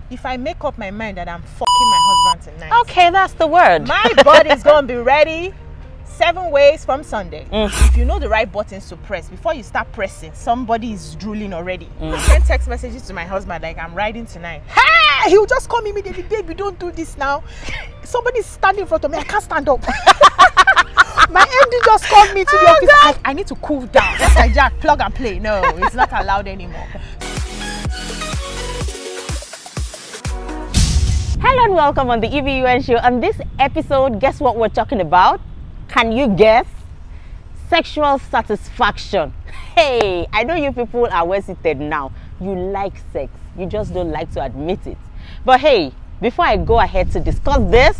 if I make up my mind that I'm fucking my husband tonight. Okay, that's the word. My body's gonna be ready 7 ways from Sunday. If you know the right buttons to press, before you start pressing, somebody is drooling already. I send text messages to my husband like, I'm riding tonight. Hey! He'll just call me immediately, baby, don't do this now. Somebody's standing in front of me, I can't stand up. My MD just called me to the office. Like, I need to cool down. Just like Jack, plug and play. No, it's not allowed anymore. Hello and welcome on the E.B.U.N show. On this episode, guess what we're talking about? Can you guess? Sexual satisfaction. Hey, I know you people are well seated now. You like sex. You just don't like to admit it. But hey, before I go ahead to discuss this,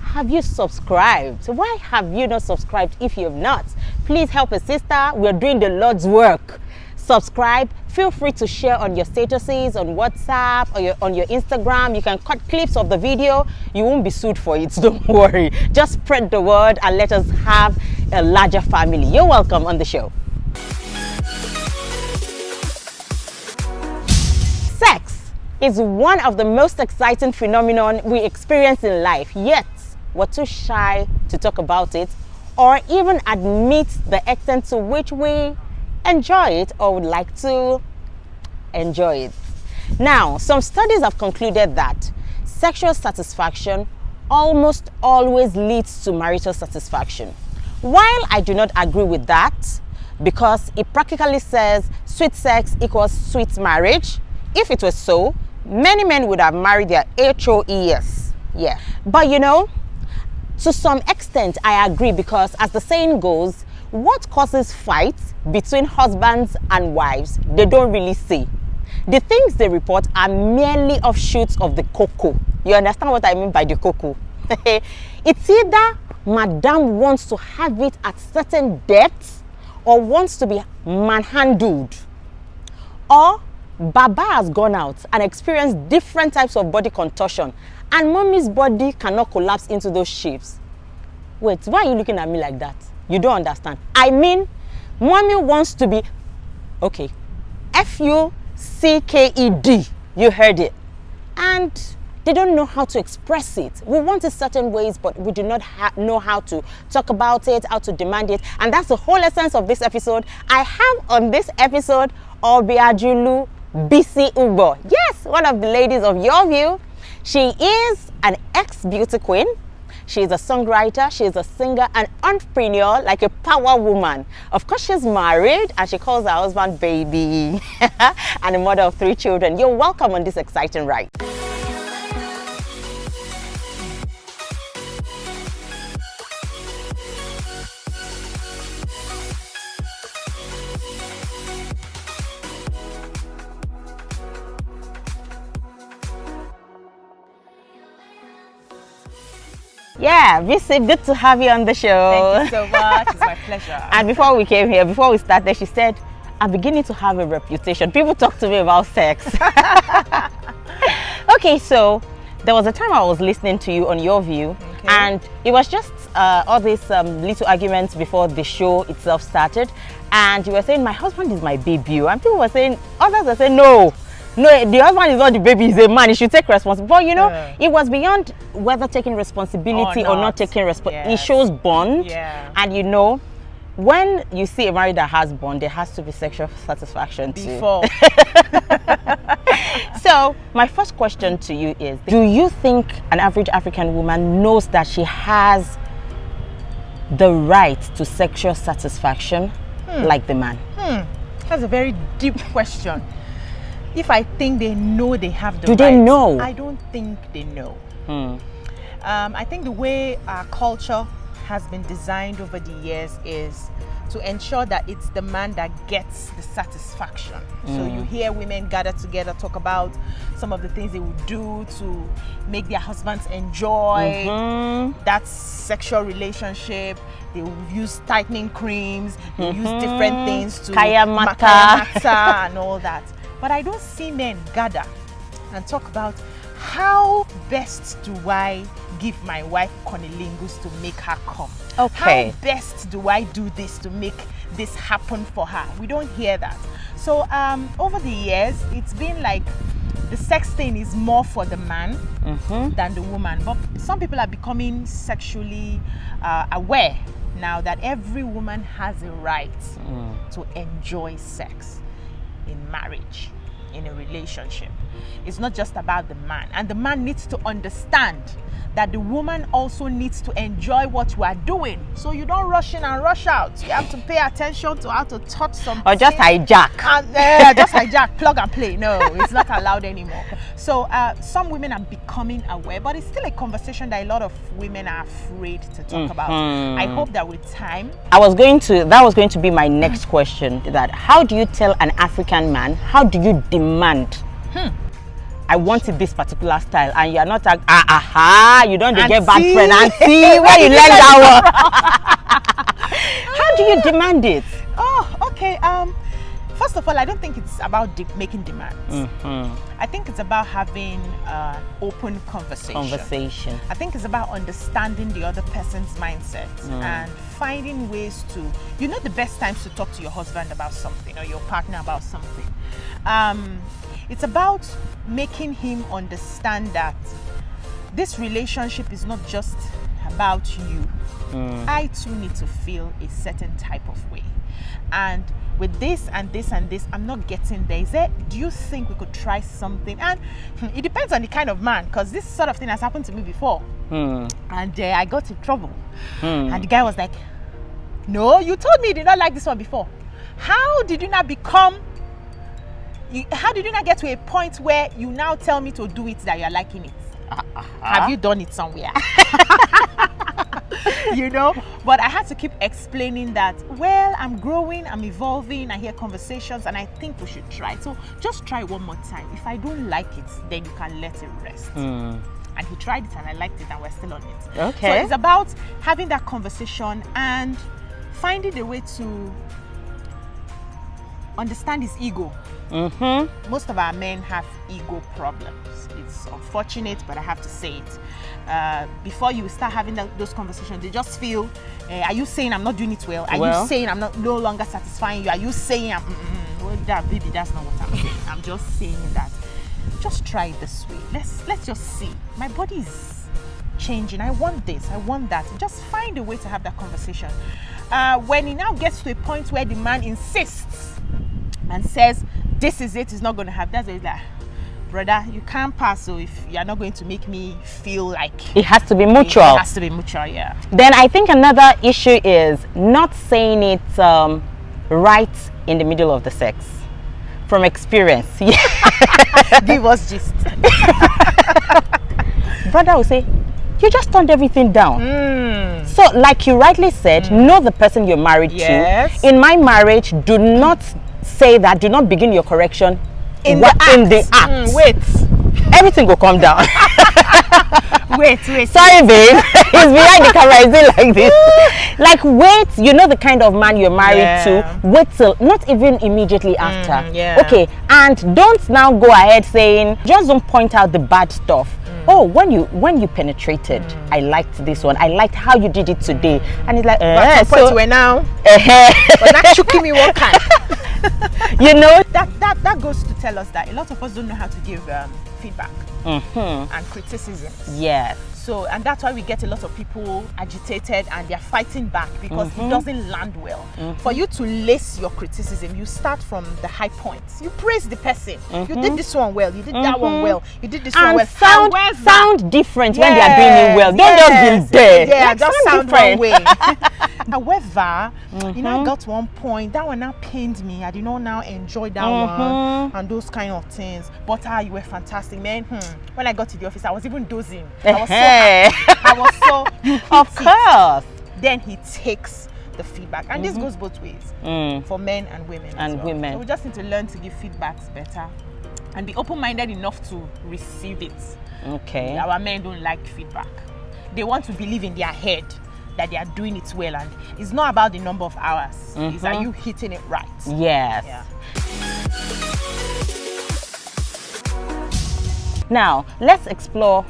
have you subscribed? Why have you not subscribed if you have not? Please help a sister. We're doing the Lord's work. Subscribe. Feel free to share on your statuses, on WhatsApp, or on your Instagram. You can cut clips of the video. You won't be sued for it, don't worry. Just spread the word and let us have a larger family. You're welcome on the show. Sex is one of the most exciting phenomenon we experience in life, yet we're too shy to talk about it or even admit the extent to which we enjoy it or would like to enjoy it. Now, some studies have concluded that sexual satisfaction almost always leads to marital satisfaction. While I do not agree with that, because it practically says sweet sex equals sweet marriage, if it was so, many men would have married their HOEs. Yeah. But you know, to some extent I agree, because as the saying goes, what causes fights between husbands and wives, they don't really see. The things they report are merely offshoots of the cocoa. You understand what I mean by the cocoa? It's either madam wants to have it at certain depths or wants to be manhandled, or Baba has gone out and experienced different types of body contortion and mommy's body cannot collapse into those shapes. Wait, why are you looking at me like that? You don't understand. I mean, mommy wants to be, okay, F-U-C-K-E-D. You heard it. And they don't know how to express it. We want it certain ways, but we do not know how to talk about it, how to demand it. And that's the whole essence of this episode. I have on this episode, Obiajulu, Bisi Ugbor. Yes, one of the ladies of your view. She is an ex-beauty queen. She is a songwriter, she is a singer, an entrepreneur, like a power woman. Of course, she's married and she calls her husband baby and a mother of 3 children. You're welcome on this exciting ride. Yeah, Bisi, good to have you on the show. Thank you so much. It's my pleasure. And before we came here, before we started, she said, I'm beginning to have a reputation. People talk to me about sex. Okay, so there was a time I was listening to you on Your View, and it was just all these little arguments before the show itself started. And you were saying, my husband is my baby. And people were saying, others were saying, no, the husband is not the baby, he's a man, he should take responsibility. But you know, it was beyond whether taking responsibility or not taking responsibility. It shows bond. And you know, when you see a marriage that has bond, there has to be sexual satisfaction too. So my first question to you is, do you think an average African woman knows that she has the right to sexual satisfaction like the man? That's a very deep question. If I think they know they have the right. Do they know? I don't think they know. I think the way our culture has been designed over the years is to ensure that it's the man that gets the satisfaction. So you hear women gather together, talk about some of the things they would do to make their husbands enjoy that sexual relationship. They will use tightening creams, they use different things to Kaya mata and all that. But I don't see men gather and talk about how best do I give my wife cunnilingus to make her come. How best do I do this to make this happen for her? We don't hear that. So over the years, it's been like the sex thing is more for the man than the woman. But some people are becoming sexually aware now that every woman has a right to enjoy sex in marriage, in a relationship. It's not just about the man, and the man needs to understand that the woman also needs to enjoy what you are doing. So you don't rush in and rush out. You have to pay attention to how to touch something. Or just hijack. And, just hijack, plug and play. No, it's not allowed anymore. So some women are becoming aware, but it's still a conversation that a lot of women are afraid to talk about. I hope that with time. That was going to be my next question, that how do you tell an African man, how do you demand I wanted this particular style, and you're not like, you don't get bad friend and see where you learn that one. How do you demand it? Oh, okay. First of all, I don't think it's about making demands. I think it's about having an open conversation. I think it's about understanding the other person's mindset and finding ways to, the best times to talk to your husband about something or your partner about something. It's about making him understand that this relationship is not just about you. I too need to feel a certain type of way. And with this and this and this, I'm not getting there. Do you think we could try something? And it depends on the kind of man, because this sort of thing has happened to me before. And I got in trouble. And the guy was like, no, you told me you did not like this one before. How did you not get to a point where you now tell me to do it that you're liking it? Have you done it somewhere? But I had to keep explaining that, well, I'm growing, I'm evolving, I hear conversations, and I think we should try. So just try one more time. If I don't like it, then you can let it rest. And he tried it and I liked it and we're still on it. Okay. So it's about having that conversation and finding a way to understand his ego. Most of our men have ego problems. It's unfortunate, but I have to say it. Before you start having those conversations, they just feel, are you saying I'm not doing it well? Are you saying I'm no longer satisfying you? Are you saying baby, that's not what I'm saying. I'm just saying that just try it this way. Let's just see. My body is changing. I want this, I want that. Just find a way to have that conversation. When it now gets to a point where the man insists and says, this is it, it's not going to happen, that's it. Like, brother, you can't pass, so if you're not going to make me feel like it has to be mutual. It has to be mutual, yeah. Then I think another issue is not saying it right in the middle of the sex. From experience. Give us gist. Brother will say, you just turned everything down. So like you rightly said, know the person you're married to. In my marriage, do not say that, do not begin your correction in the act. Wait. Everything will come down. Wait. Sorry, babe. He's behind the camera. Is it like this? Like, wait. You know the kind of man you're married to. Wait till, not even immediately after. Okay. And don't now go ahead saying, just don't point out the bad stuff. Oh, when you penetrated, I liked this one. I liked how you did it today. And it's like, so we're now. But not choking me one kind. That goes to tell us that a lot of us don't know how to give feedback and criticism. Yes. So, and that's why we get a lot of people agitated and they're fighting back because it doesn't land well. For you to lace your criticism, you start from the high points. You praise the person. You did this one well. You did that one well. You did this one well. Sound different when they are doing it well. Don't just be there. Yeah, like, just sound one way. However, you now got to one point, that one now pained me. I did not now enjoy that one and those kind of things. But you were fantastic, man. When I got to the office, I was even dozing. I was so happy. I was so, of course. Then he takes the feedback. And this goes both ways for men and women. So we just need to learn to give feedbacks better and be open-minded enough to receive it. Okay. Our men don't like feedback. They want to believe in their head that they are doing it well, and it's not about the number of hours. It's are you hitting it right? Yes. Yeah. Now, let's explore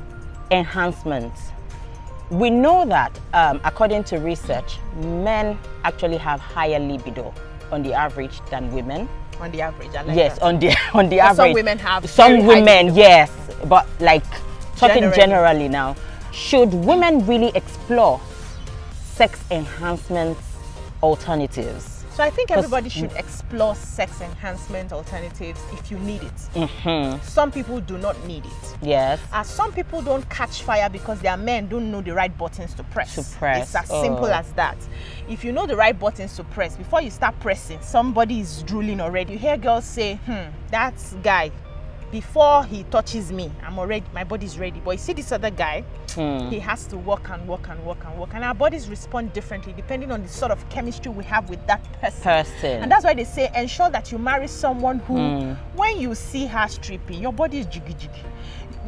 enhancement. We know that according to research, men actually have higher libido on the average than women. On the average, I like yes, that. on the average. Some women have. Some women, yes, but like talking generally now, should women really explore sex enhancement alternatives? So I think everybody should explore sex enhancement alternatives if you need it. Some people do not need it. Yes. Some people don't catch fire because their men don't know the right buttons to press. It's as simple as that. If you know the right buttons to press, before you start pressing, somebody is drooling already. You hear girls say, that guy, before he touches me, I'm already, my body's ready. But you see this other guy, he has to work and work and work and work. And our bodies respond differently depending on the sort of chemistry we have with that person. And that's why they say, ensure that you marry someone who, when you see her stripping, your body is jiggy jiggy.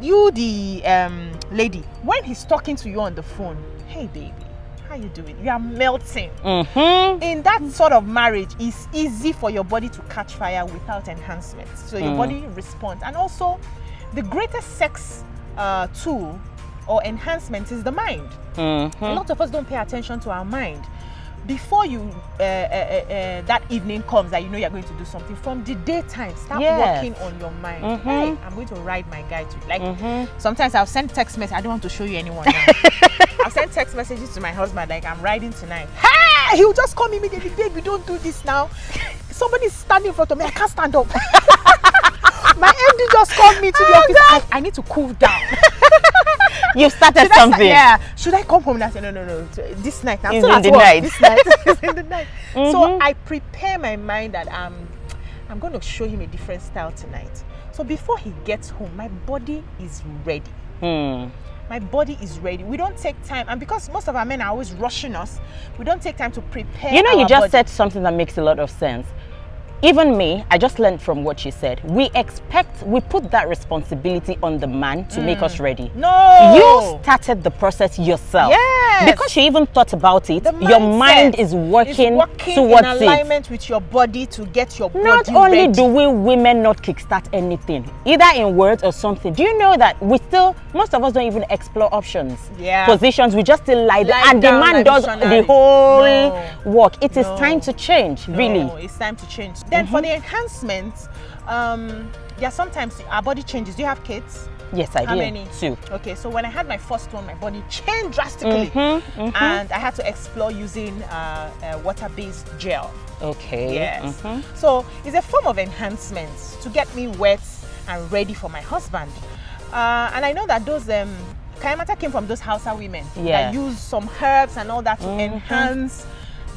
You, the lady, when he's talking to you on the phone, hey baby, how you doing? You are melting. In that sort of marriage, it's easy for your body to catch fire without enhancement. So your body responds. And also, the greatest sex tool or enhancement is the mind. A lot of us don't pay attention to our mind. Before you that evening comes that you know you're going to do something, from the daytime, start working on your mind. Hey, I'm going to ride my guy to like. Sometimes I'll send text message. I don't want to show you anyone now. I'll send text messages to my husband like, I'm riding tonight. Hey, he'll just call me immediately. Baby, don't do this now. Somebody's standing in front of me. I can't stand up. My MD just called me to the office. I need to cool down. You started something. Should I come home and I say, no. This night. I'm still in the night. This night. It's in the night. So I prepare my mind that I'm going to show him a different style tonight. So before he gets home, my body is ready. My body is ready. We don't take time. And because most of our men are always rushing us, we don't take time to prepare. You know, you just said something that makes a lot of sense. Even me, I just learned from what she said. We put that responsibility on the man to make us ready. No! You started the process yourself. Yes! Because you even thought about it, your mind is working towards in alignment with your body to get your body Not only ready. Do we women not kickstart anything, either in words or something. Do you know that most of us don't even explore options, positions, we just still lie there and the man does the whole work. It is time to change, really. It's time to change. Then for the enhancements, sometimes our body changes. Do you have kids? Yes, I do. How many? 2. Okay, so when I had my first one, my body changed drastically. And I had to explore using water-based gel. Okay. Yes. So it's a form of enhancement to get me wet and ready for my husband. And I know that those Kayamata came from those Hausa women that use some herbs and all that to enhance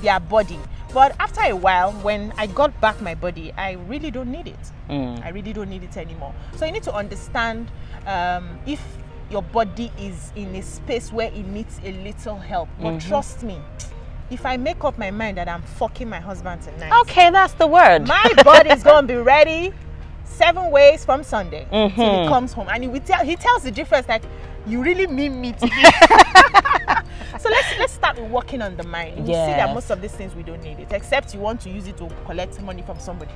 their body. But after a while, when I got back my body, I really don't need it. I really don't need it anymore. So you need to understand if your body is in a space where it needs a little help. But trust me, if I make up my mind that I'm fucking my husband tonight. Okay, that's the word. My body's going to be ready 7 ways from Sunday till he comes home. And he tells the difference, like, you really mean me today. So let's start with working on the mind. You see that most of these things we don't need it, except you want to use it to collect money from somebody.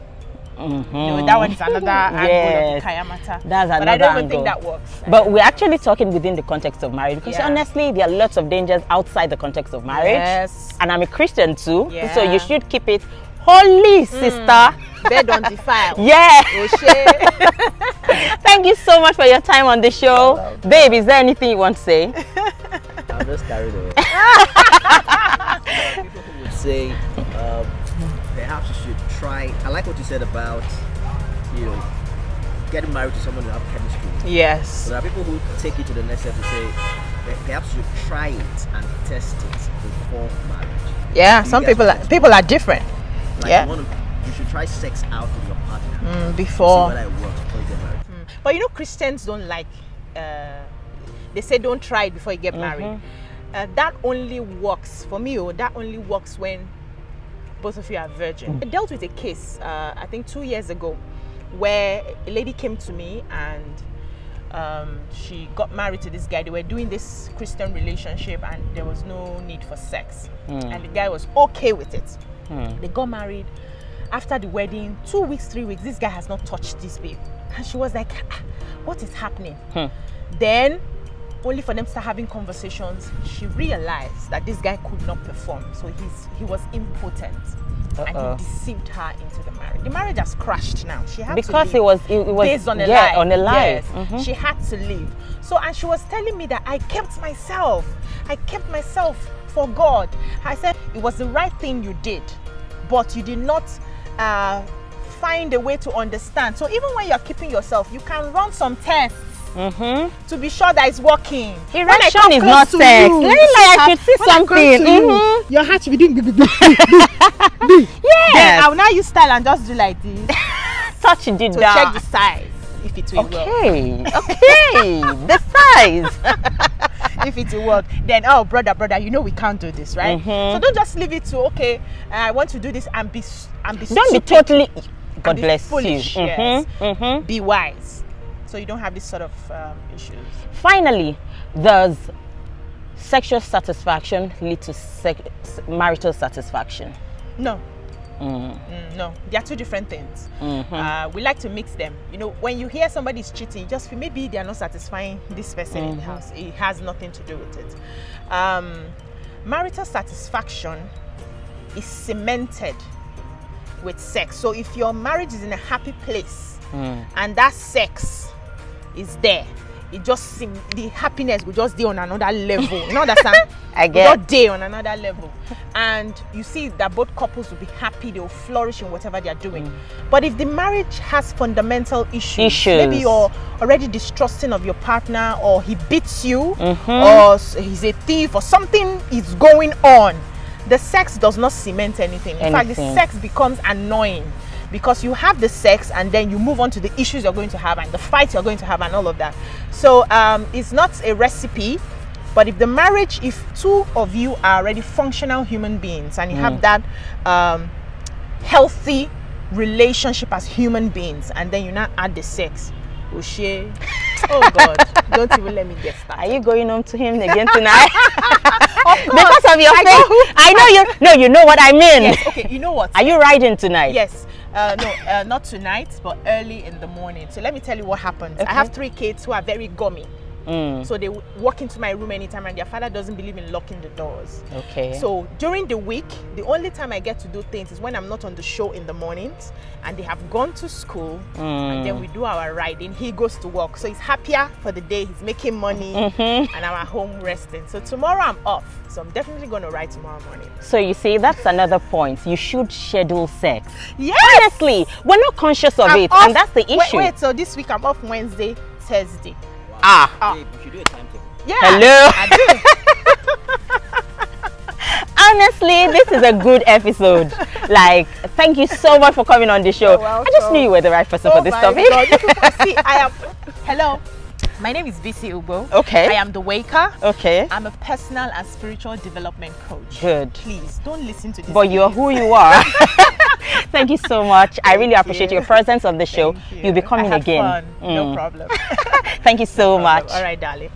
That one is another angle of the Kayamata. That's another. But I don't even think that works. But we're actually talking within the context of marriage, because honestly, there are lots of dangers outside the context of marriage. Yes. And I'm a Christian too, so you should keep it holy, sister. Bed on defile. Thank you so much for your time on the show. Babe, is there anything you want to say? I'm just carried away. People who would say perhaps you should try. I like what you said about, getting married to someone who have chemistry. Yes. So there are people who take it to the next step to say perhaps you should try it and test it before marriage. Yeah, some people are different. Like you should try sex out with your partner before. See whether it works before you get married. But Christians don't like. They say don't try it before you get married. That only works for me. That only works when both of you are virgin. I dealt with a case, I think 2 years ago, where a lady came to me and she got married to this guy. They were doing this Christian relationship and there was no need for sex. And the guy was okay with it. They got married. After the wedding, 2 weeks, 3 weeks, this guy has not touched this babe. And she was like, what is happening? Then only for them to start having conversations, she realized that this guy could not perform. So he was impotent. And he deceived her into the marriage. The marriage has crashed now. She had because to leave. it was based on a lie. On a lie. Yes. She had to leave. So, and she was telling me that I kept myself for God. I said it was the right thing you did, but you did not find a way to understand. So even when you're keeping yourself, you can run some tests to be sure that it's working. Erection is not sex. Let me lie, I should see something. Your heart should be doing yes. Then I will now use style and just do like this. Touch it to check the size, if it will work. Okay, the size. If it will work, then oh brother, you know we can't do this, right? So don't just leave it to okay. I want to do this and be. Don't be totally. God bless foolish, you. Yes. Be wise, so you don't have this sort of issues. Finally, does sexual satisfaction lead to marital satisfaction? No. No, they are two different things. We like to mix them. You know, when you hear somebody is cheating, you just feel maybe they are not satisfying this person in the house. It has nothing to do with it. Marital satisfaction is cemented with sex. So if your marriage is in a happy place and that sex is there, it just seems the happiness will just be on another level. You understand? I get not day on another level, and you see that both couples will be happy. They will flourish in whatever they are doing. But if the marriage has fundamental issues, maybe you're already distrusting of your partner, or he beats you, or he's a thief, or something is going on, the sex does not cement anything. In fact, the sex becomes annoying. Because you have the sex and then you move on to the issues you're going to have and the fights you're going to have and all of that. So it's not a recipe, but if the marriage, if two of you are already functional human beings and you have that healthy relationship as human beings, and then you now add the sex, oh God, don't even let me get started. Are you going home to him again tonight? Because of your face. I know you. No, you know what I mean. Yes, okay, you know what? Are you riding tonight? Yes. No, not tonight, but early in the morning. So let me tell you what happens. I have 3 kids who are very gummy. So they walk into my room anytime, and their father doesn't believe in locking the doors. Okay. So during the week, the only time I get to do things is when I'm not on the show in the mornings and they have gone to school, and then we do our riding. He goes to work, so he's happier for the day. He's making money, and I'm at home resting. So tomorrow I'm off, so I'm definitely going to ride tomorrow morning. So you see, that's another point. You should schedule sex. Yes. Honestly, we're not conscious of it, and that's the issue. Wait, so this week I'm off Wednesday, Thursday. Babe, you should do a timetable. Yeah. Hello. I do. Honestly, this is a good episode. Like, thank you so much for coming on the show. I just knew you were the right person for this topic. See, hello. My name is Bisi Ugbor. Okay. I am the waker. Okay. I'm a personal and spiritual development coach. Good. Please don't listen to this. But you're who you are. Thank you so much. I really appreciate your presence on the show. You'll be coming again. Fun. No problem. Thank you so much. All right, darling.